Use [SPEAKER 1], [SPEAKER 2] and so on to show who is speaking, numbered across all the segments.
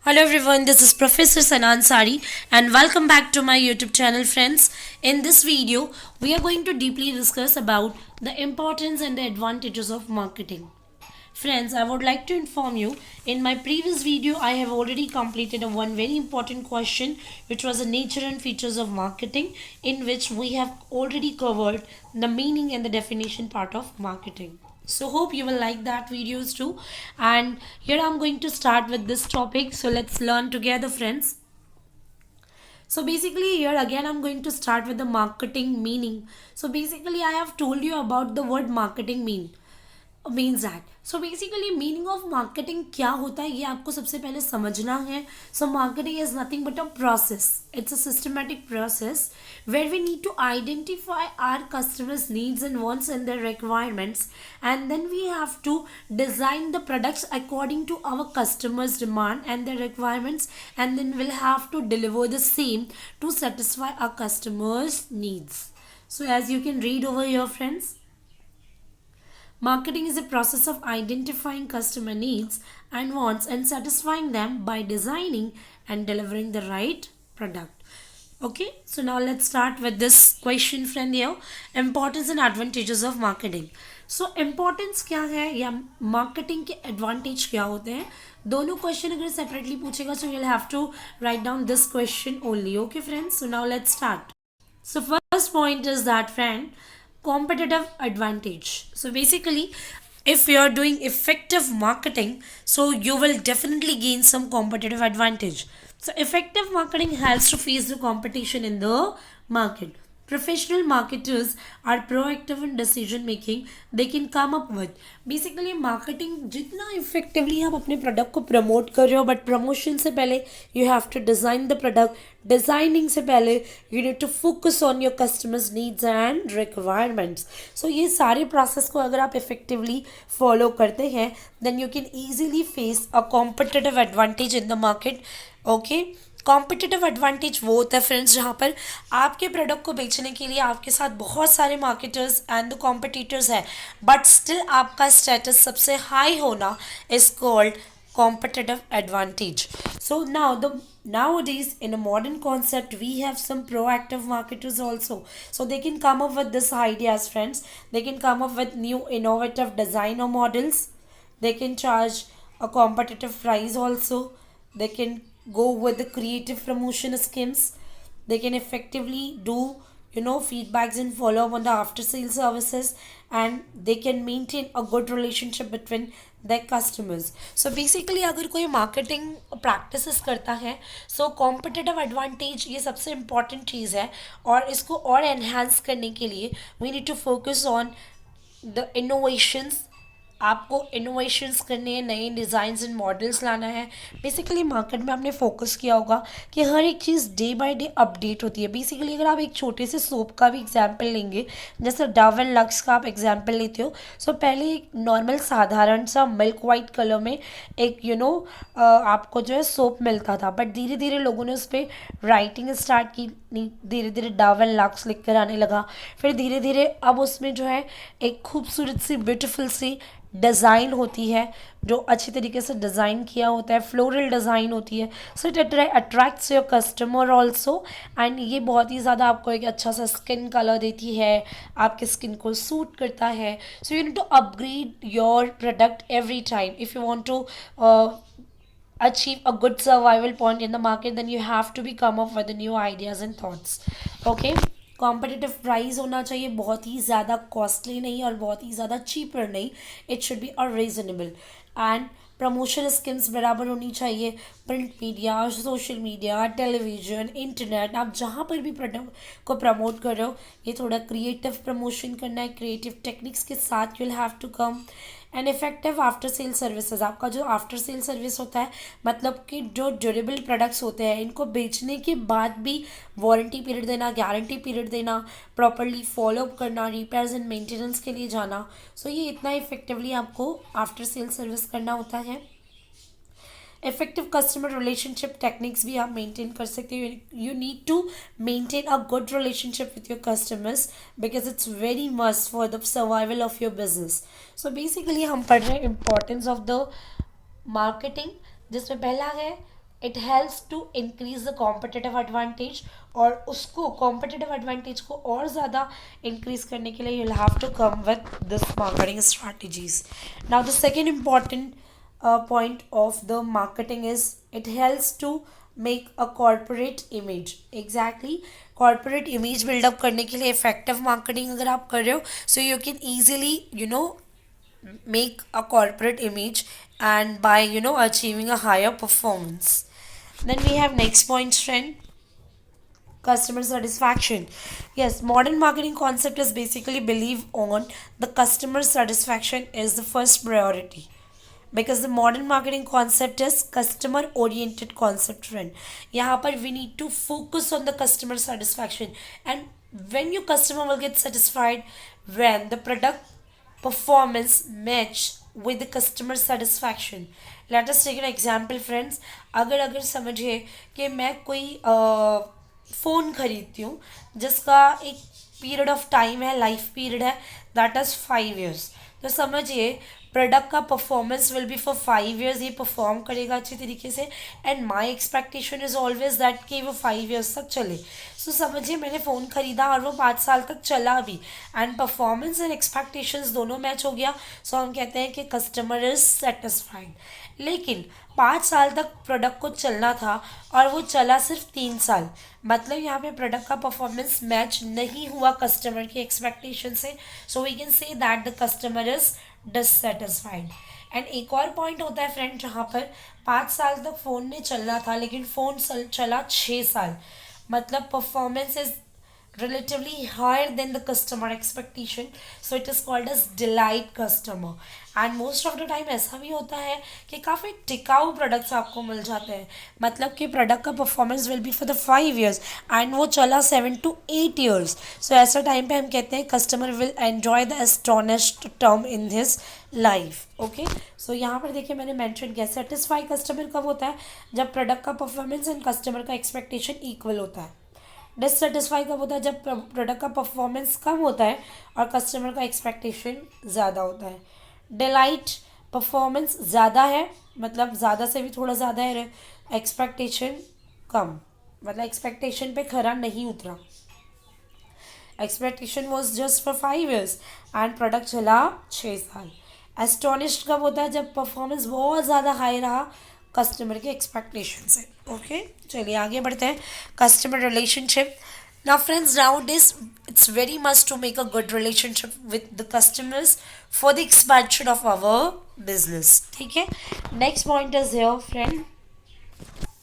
[SPEAKER 1] Hello everyone, this is Professor Sanan Sari and welcome back to my YouTube channel friends. In this video, we are going to deeply discuss about the importance and the advantages of marketing. Friends, I would like to inform you, in my previous video, I have already completed one very important question which was the nature and features of marketing, in which we have already covered the meaning and the definition part of marketing. So hope you will like that videos too. And here I'm going to start with this topic. So let's learn together friends. So basically here again I'm going to start with the marketing meaning. So basically I have told you about the word marketing means that so basically meaning of marketing क्या होता है ये आपको सबसे पहले समझना है. So marketing is nothing but a process. It's a systematic process where we need to identify our customers needs and wants and their requirements and then we have to design the products according to our customers demand and their requirements and then will have to deliver the same to satisfy our customers needs. So as you can read over here friends, marketing is a process of identifying customer needs and wants and satisfying them by designing and delivering the right product. Okay, so now let's start with this question friend here. Importance and advantages of marketing. So importance क्या है या marketing के advantage क्या होते हैं, दोनों question अगर separately पूछेगा so you'll have to write down this question only. Okay friends, so now let's start. So first point is that friend, competitive advantage. So basically if you are doing effective marketing, so you will definitely gain some competitive advantage. So effective marketing helps to face the competition in the market. Professional marketers are proactive in decision making. They can come up with basically marketing जितना effectively आप अपने product को promote कर रहे हो, but promotion से पहले you have to design the product. Designing से पहले you need to focus on your customers needs and requirements. So ये सारे process को अगर आप effectively follow करते हैं then you can easily face a competitive advantage in the market. Okay, competitive advantage वो होता है फ्रेंड्स जहाँ पर आपके प्रोडक्ट को बेचने के लिए आपके साथ बहुत सारे मार्केटर्स एंड द कॉम्पिटिटर्स हैं, बट स्टिल आपका स्टेटस सबसे हाई होना is called competitive advantage. So nowadays in a modern concept we have some proactive marketers also, so they can come up with this ideas friends. They can come up with new innovative designer models. They can charge a competitive price also. They can go with the creative promotion schemes. They can effectively do feedbacks and follow up on the after sale services, and they can maintain a good relationship between their customers. So basically अगर कोई marketing practices करता है so competitive advantage ये सबसे important चीज़ है, और इसको और enhance करने के लिए we need to focus on the innovations. आपको इनोवेशंस करने हैं, नए डिज़ाइंस एंड मॉडल्स लाना है. बेसिकली मार्केट में आपने फोकस किया होगा कि हर एक चीज़ डे बाय डे अपडेट होती है. बेसिकली अगर आप एक छोटे से सोप का भी एग्जांपल लेंगे, जैसे डव एंड लक्स का आप एग्जांपल लेते हो, सो पहले एक नॉर्मल साधारण सा मिल्क वाइट कलर में एक आपको जो है सोप मिलता था, बट धीरे धीरे लोगों ने उस पर राइटिंग स्टार्ट की. धीरे धीरे डव एंड लक्स लिख कर आने लगा. फिर धीरे धीरे अब उसमें जो है एक खूबसूरत सी ब्यूटीफुल सी डिज़ाइन होती है, जो अच्छी तरीके से डिज़ाइन किया होता है, फ्लोरल डिज़ाइन होती है. So it attracts your customer also, and ये बहुत ही ज़्यादा आपको एक अच्छा सा स्किन कलर देती है, आपके स्किन को सूट करता है. So you need to upgrade your product every time if you want to achieve a good survival point in the market. Then you have to be come up with the new ideas and thoughts. Okay, competitive price होना चाहिए, बहुत ही ज़्यादा costly नहीं और बहुत ही ज़्यादा cheaper नहीं. It should be a reasonable. And promotion schemes बराबर होनी चाहिए. Print media, social media, television, internet, आप जहाँ पर भी प्रोडक्ट को प्रमोट कर रहे हो, ये थोड़ा क्रिएटिव प्रमोशन करना है. क्रिएटिव टेक्निक्स के साथ you will have to come. And effective after sale services. आपका जो आफ्टर सेल सर्विस होता है, मतलब कि जो ड्यूरेबल प्रोडक्ट्स होते हैं, इनको बेचने के बाद भी वारंटी पीरियड देना, गारंटी पीरियड देना, प्रॉपरली फॉलोअप करना, रिपेयर्स एंड मेंटेनेंस के लिए जाना. सो ये इतना इफेक्टिवली आपको आफ्टर सेल सर्विस करना होता है. इफेक्टिव कस्टमर रिलेशनशिप टेक्निक्स भी आप मेंटेन कर सकते हो. You need to maintain a good relationship with your customers because it's very must for the survival of your business. So basically हम पढ़ रहे हैं इंपॉर्टेंस ऑफ द मार्केटिंग, जिसमें पहला है it helps to increase the competitive advantage, और उसको competitive advantage को और ज़्यादा इंक्रीज करने के लिए you'll have to come with this marketing strategies. Now the second important point of the marketing is it helps to make a corporate image. Exactly, corporate image build up करने के लिए effective marketing अगर आप कर रहे हो, so you can easily make a corporate image, and by achieving a higher performance. Then we have next point, friend, customer satisfaction. Yes, modern marketing concept is basically believe on the customer satisfaction is the first priority, because the modern marketing concept is customer oriented concept, friend. यहाँ पर we need to focus on the customer satisfaction, and when your customer will get satisfied when the product performance match with the customer satisfaction. Let us take an example, friends. अगर अगर समझिए कि मैं कोई phone खरीदती हूँ जिसका एक पीरियड ऑफ टाइम है, लाइफ पीरियड है, दैट इज़ 5 years. तो समझिए प्रोडक्ट का performance will be for 5 years, ये परफॉर्म करेगा अच्छी तरीके से, and my expectation is always that कि वो 5 years तक चले. सो समझिए मैंने फ़ोन ख़रीदा और वो 5 साल तक चला भी, एंड परफॉर्मेंस एंड एक्सपेक्टेशंस दोनों मैच हो गया. सो हम कहते हैं कि कस्टमर इज़ सेटिस्फाइड. लेकिन 5 साल तक प्रोडक्ट को चलना था और वो चला सिर्फ 3 साल, मतलब यहाँ पे प्रोडक्ट का परफॉर्मेंस मैच नहीं हुआ कस्टमर की एक्सपेक्टेशन से. So we can say that the customer is dissatisfied. And एक और पॉइंट होता है, फ्रेंड, जहाँ पर 5 साल तक फ़ोन ने चलना था लेकिन फ़ोन चला 6 साल, मतलब performance is relatively higher than the customer expectation, so it is called as delight customer. And most of the time ऐसा भी होता है कि काफ़ी टिकाऊ प्रोडक्ट्स आपको मिल जाते हैं, मतलब कि प्रोडक्ट का performance will be for the 5 years and वो चला 7 to 8 years. सो ऐसा टाइम पे हम कहते हैं customer will enjoy the astonished term in his life. Okay, so यहाँ पर देखिए मैंने मेंशन किया सेटिस्फाई कस्टमर कब होता है, जब प्रोडक्ट का परफॉर्मेंस एंड कस्टमर का एक्सपेक्टेशन इक्वल होता है. डिससेटिस्फाई कब होता है, जब प्रोडक्ट का परफॉर्मेंस कम होता है और कस्टमर का एक्सपेक्टेशन ज़्यादा होता है. डिलाइट परफॉर्मेंस ज़्यादा है, मतलब ज़्यादा से भी थोड़ा ज़्यादा है, एक्सपेक्टेशन कम, मतलब एक्सपेक्टेशन पे खरा नहीं उतरा. Expectation was just for 5 years and product चला 6 साल. एस्टोनिश्ड कब होता है, जब परफॉर्मेंस बहुत ज़्यादा हाई रहा कस्टमर के एक्सपेक्टेशन से. ओके, चलिए आगे बढ़ते हैं. Customer relationship. Now friends, nowadays it's very must to make a good relationship with the customers for the expansion of our business. ठीक है, next point is here, friend,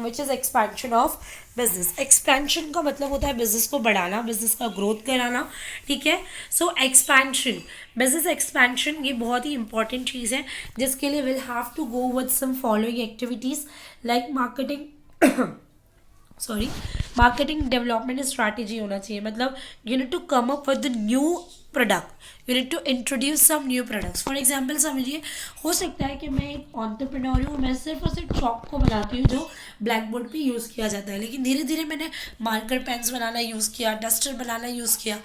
[SPEAKER 1] which is expansion of business. Expansion का मतलब होता है business को बढ़ाना, business का growth कराना. ठीक है, सो एक्सपेंशन, बिजनेस एक्सपेंशन ये बहुत ही इंपॉर्टेंट चीज़ है जिसके लिए will have to go with some following activities like marketing sorry marketing development strategy होना चाहिए. मतलब you need to come up with the new product, you need to introduce some new products. For example समझिए, हो सकता है कि मैं एक ऑन्टरप्रेन्योर हूँ, मैं सिर्फ और सिर्फ चॉक को बनाती हूँ जो ब्लैक बोर्ड पे यूज़ किया जाता है, लेकिन धीरे धीरे मैंने मार्कर पेन्स बनाना यूज़ किया, डस्टर बनाना यूज़ किया.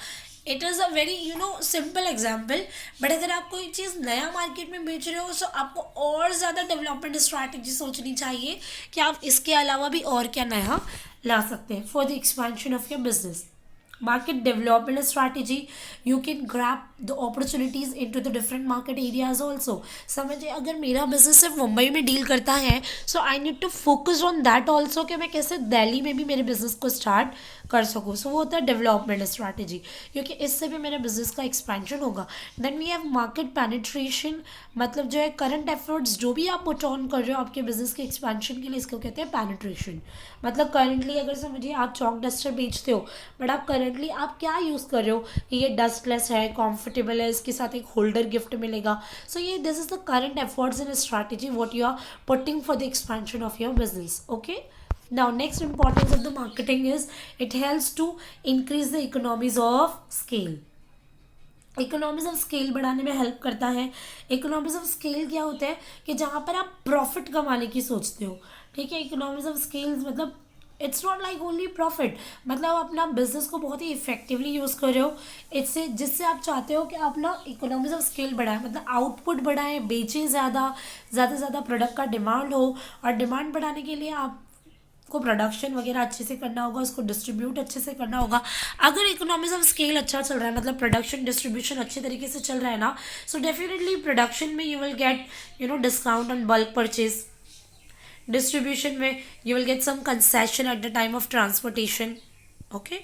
[SPEAKER 1] It is a very simple example, but अगर आप कोई चीज़ नया मार्केट में बेच रहे हो तो आपको और ज़्यादा डेवलपमेंट स्ट्रैटेजी सोचनी चाहिए कि आप इसके अलावा भी और क्या नया ला सकते हैं for the expansion of your business. Market development strategy, you can grab the opportunities into the different market areas also. समझिए अगर मेरा बिजनेस सिर्फ मुंबई में डील करता है, so I need to focus on that also कि मैं कैसे दिल्ली में भी मेरे बिजनेस को स्टार्ट कर सकूँ. सो वो होता है डेवलपमेंट स्ट्रैटेजी, क्योंकि इससे भी मेरे बिजनेस का एक्सपेंशन होगा. Then we have market penetration, मतलब जो है करंट एफर्ट्स जो भी आप पुट ऑन कर रहे हो आपके बिजनेस के एक्सपेंशन के लिए, इसको कहते हैं पेनिट्रेशन. मतलब करंटली अगर समझिए आप चॉक डस्टर बेचते हो, बट आप करंटली आप क्या यूज़ कर रहे हो कि ये डस्टलेस है, कंफर्टेबल है, इसके साथ एक होल्डर गिफ्ट मिलेगा. सो ये this is the current efforts in strategy what you are putting for the expansion of your business. Okay, now next importance of the marketing is it helps to increase the economies of scale. Economies of scale बढ़ाने में help करता है. Economies of scale क्या होता है कि जहाँ पर आप प्रॉफिट कमाने की सोचते हो. ठीक है, इकोनॉमीज ऑफ स्केल्स मतलब it's not like only profit, मतलब अपना बिजनेस को बहुत ही इफेक्टिवली यूज़ कर रहे हो इससे, जिससे आप चाहते हो कि आप ना इकोनॉमीज ऑफ स्केल बढ़ाएं, मतलब आउटपुट बढ़ाएं, बेचें ज़्यादा से ज़्यादा प्रोडक्ट का डिमांड हो. और डिमांड बढ़ाने के लिए आप को प्रोडक्शन वगैरह अच्छे से करना होगा, उसको डिस्ट्रीब्यूट अच्छे से करना होगा। अगर इकोनॉमीज ऑफ स्केल अच्छा चल रहा है, मतलब प्रोडक्शन डिस्ट्रीब्यूशन अच्छे तरीके से चल रहा है ना, सो डेफिनेटली प्रोडक्शन में you will get discount on bulk purchase, distribution में you will get some concession at the time of transportation. Okay,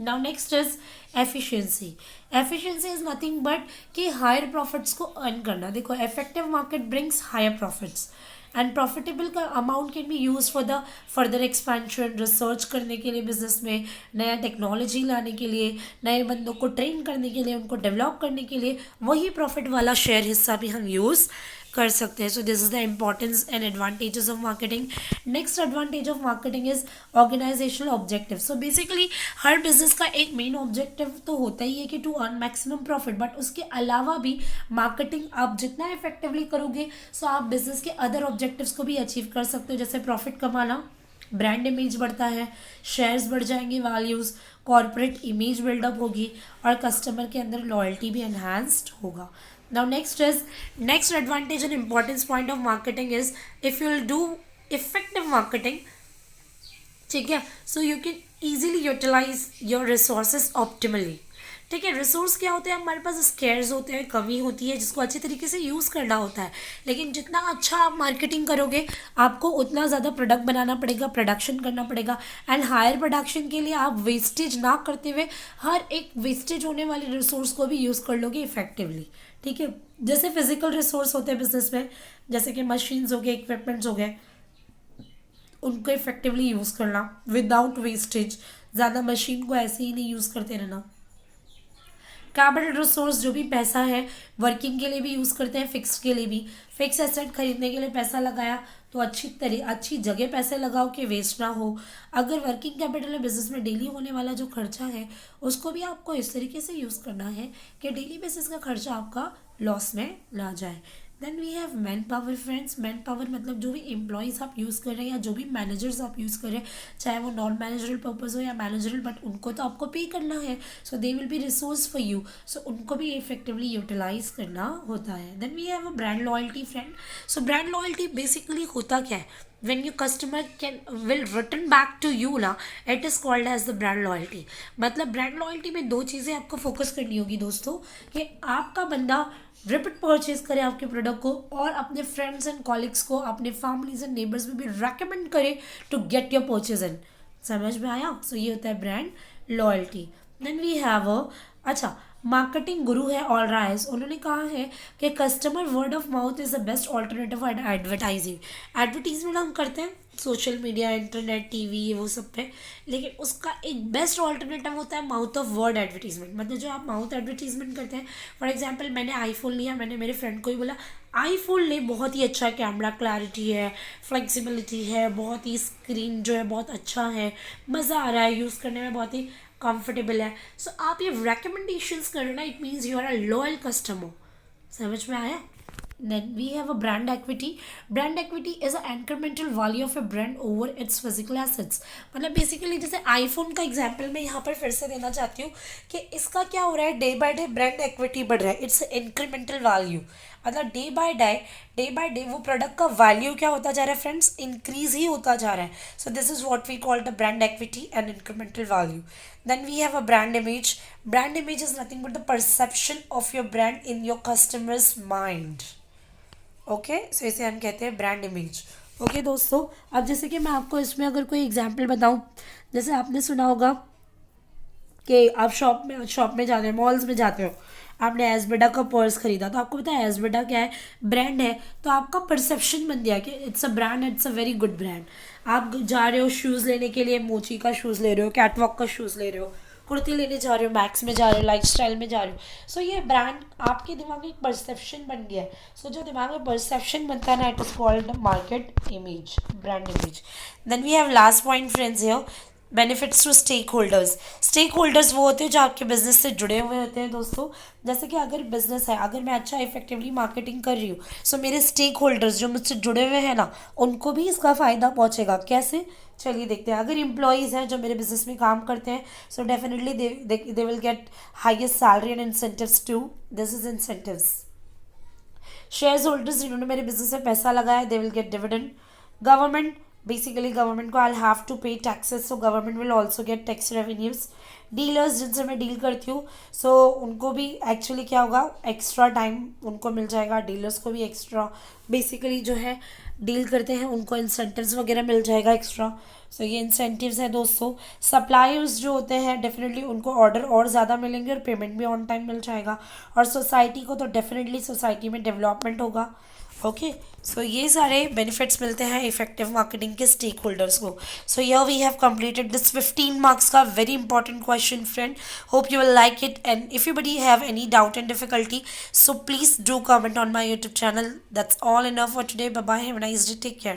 [SPEAKER 1] now next is efficiency. Efficiency is nothing but कि higher profits को earn करना। देखो effective market brings higher profits and profitable का amount can be used for the further expansion, research करने के लिए business में, नया टेक्नोलॉजी लाने के लिए, नए बंदों को ट्रेन करने के लिए, उनको डेवलप करने के लिए, वही प्रॉफिट वाला शेयर हिस्सा भी हम यूज़ कर सकते हैं। So this is the importance and advantages of marketing. Next advantage of marketing is organizational objective. So basically हर बिजनेस का एक मेन ऑब्जेक्टिव तो होता ही है कि to earn maximum profit, but उसके अलावा भी मार्केटिंग आप जितना इफेक्टिवली करोगे सो आप बिजनेस के अदर ऑब्जेक्टिव्स को भी अचीव कर सकते हो, जैसे प्रॉफिट कमाना, ब्रांड इमेज बढ़ता है, शेयर्स बढ़ जाएंगे, वैल्यूज़, कॉर्पोरेट इमेज बिल्डअप होगी और कस्टमर के अंदर लॉयल्टी भी एनहांस्ड होगा। Now next advantage and importance point of marketing is if you will do effective marketing, ठीक है, so you can easily utilize your resources optimally। ठीक है, रिसोर्स क्या होते हैं, हमारे पास स्केर्स होते हैं, कमी होती है जिसको अच्छे तरीके से यूज़ करना होता है, लेकिन जितना अच्छा आप मार्केटिंग करोगे आपको उतना ज़्यादा प्रोडक्ट बनाना पड़ेगा, प्रोडक्शन करना पड़ेगा, एंड हायर प्रोडक्शन के लिए आप वेस्टेज ना करते हुए हर एक वेस्टेज होने वाले रिसोर्स को भी यूज़ कर लोगे इफेक्टिवली। ठीक है, जैसे फिजिकल रिसोर्स होते हैं बिजनेस में, जैसे कि मशीन्स हो गए, इक्विपमेंट्स हो गए, उनको इफेक्टिवली यूज़ करना विदाउट वेस्टेज, ज़्यादा मशीन को ऐसे ही नहीं यूज़ करते रहना। कैपिटल रिसोर्स जो भी पैसा है वर्किंग के लिए भी यूज़ करते हैं, फिक्स के लिए भी। फिक्स एसेट खरीदने के लिए पैसा लगाया तो अच्छी जगह पैसे लगाओ कि वेस्ट ना हो। अगर वर्किंग कैपिटल है बिजनेस में डेली होने वाला जो खर्चा है उसको भी आपको इस तरीके से यूज़ करना है कि डेली बेसिस का खर्चा आपका लॉस में ना जाए। Then we have manpower friends. Manpower मतलब जो भी एम्प्लॉयज़ आप यूज़ कर रहे हैं या जो भी मैनेजर्स आप यूज़ कर रहे हैं, चाहे वो नॉन मैनेजरल पर्पज़ हो या मैनेजरल, बट उनको तो आपको पे करना है, so they will be resource for you, so उनको भी इफेक्टिवली यूटिलाइज करना होता है। Then we have a brand loyalty friend. So brand loyalty basically होता क्या है, when your customer will return back to you ना, it is called as the brand loyalty। मतलब ब्रांड लॉयल्टी में दो चीज़ें आपको फोकस करनी होगी दोस्तों, कि आपका बंदा रिपीट परचेज करे आपके प्रोडक्ट को और अपने फ्रेंड्स एंड कॉलिग्स को, अपने फैमिलीज एंड नेबर्स में भी रेकमेंड करे to get your purchase in. समझ में आया? सो ये होता है brand loyalty. Then we have अच्छा, मार्केटिंग गुरु है ऑल राइज, उन्होंने कहा है कि customer word of mouth is the best alternative advertising. Advertisement हम करते हैं सोशल मीडिया, इंटरनेट, टीवी, वो सब पे, लेकिन उसका एक बेस्ट ऑल्टरनेटिव होता है माउथ ऑफ वर्ड एडवर्टीजमेंट। मतलब जो आप माउथ एडवर्टीजमेंट करते हैं, फॉर एग्जांपल मैंने आईफोन लिया, मैंने मेरे फ्रेंड को ही बोला आईफोन ले, बहुत ही अच्छा कैमरा क्लैरिटी है, फ्लेक्सिबिलिटी है, बहुत ही स्क्रीन जो है बहुत अच्छा है, मज़ा आ रहा है यूज़ करने में, बहुत ही कंफर्टेबल है। सो आप ये रिकमेंडेशंस करना, it means you are a loyal customer. समझ में आया? Then we have a brand equity. Brand equity is an incremental value of a brand over its physical assets। मतलब बेसिकली जैसे आईफोन का एग्जाम्पल मैं यहाँ पर फिर से देना चाहती हूँ कि इसका क्या हो रहा है, day by day brand equity बढ़ रहा है, इट्स इंक्रीमेंटल वैल्यू। मतलब डे बाय डे वो प्रोडक्ट का वैल्यू क्या होता जा रहा है फ्रेंड्स, इंक्रीज ही होता जा रहा है। So this is what we call the brand equity and incremental value. Then we have a brand image. Brand image is nothing but the perception of your brand in your customers mind. Okay, so इसे हम कहते हैं brand image. Okay दोस्तों, अब जैसे कि मैं आपको इसमें अगर कोई एग्जांपल बताऊं, जैसे आपने सुना होगा कि आप शॉप में जाते हो, मॉल्स में जाते हो, आपने एस्बेडा का पर्स खरीदा, तो आपको पता है एस्बेडा क्या है, ब्रांड है, तो आपका परसेप्शन बन गया कि it's a brand, it's a very good brand. आप जा रहे हो शूज़ लेने के लिए, मोची का शूज़ ले रहे हो, कैटवॉक का शूज़ ले रहे हो, कुर्ती लेने जा रहे हो, मैक्स में जा रहे हो, लाइफस्टाइल में जा रहे हो, सो ये ब्रांड आपके दिमाग में एक परसेप्शन बन गया है। सो जो दिमाग में परसेप्शन बनता है ना, it is called market image, brand image. Then we have last point friends here, benefits to stakeholders. Stakeholders वो होते हैं जो आपके बिजनेस से जुड़े हुए होते हैं दोस्तों। जैसे कि अगर बिजनेस है, अगर मैं अच्छा इफेक्टिवली मार्केटिंग कर रही हूँ, सो मेरे स्टेक होल्डर्स जो मुझसे जुड़े हुए हैं ना, उनको भी इसका फ़ायदा पहुँचेगा। कैसे? चलिए देखते हैं। अगर एम्प्लॉयज़ हैं जो मेरे बिजनेस में काम करते हैं, so definitely they will get highest salary and incentives too, this is incentives. Shareholders जिन्होंने मेरे बिजनेस में पैसा लगाया, they will get dividend. Government basically government को I have to pay taxes, so government will also get tax revenues. Dealers जिनसे मैं deal करती हूँ, सो उनको भी एक्चुअली क्या होगा, एक्स्ट्रा टाइम उनको मिल जाएगा, डीलर्स को भी एक्स्ट्रा, बेसिकली जो है डील करते हैं उनको इंसेंटिव्स वगैरह मिल जाएगा एक्स्ट्रा। सो ये इंसेंटिव्स है दोस्तों। सप्लायर्स जो होते हैं डेफिनेटली उनको ऑर्डर और ज़्यादा मिलेंगे और पेमेंट भी ऑन टाइम मिल जाएगा। और सोसाइटी को तो डेफिनेटली सोसाइटी में डेवलपमेंट होगा। ओके, सो ये सारे बेनिफिट्स मिलते हैं इफेक्टिव मार्केटिंग के स्टेक होल्डर्स को। So here we have completed this 15 marks का very important question friend. Hope you will like it, and if you buddy have any doubt and difficulty, so please do comment on my YouTube channel. That's all enough for today. Bye bye, have a nice day, take care.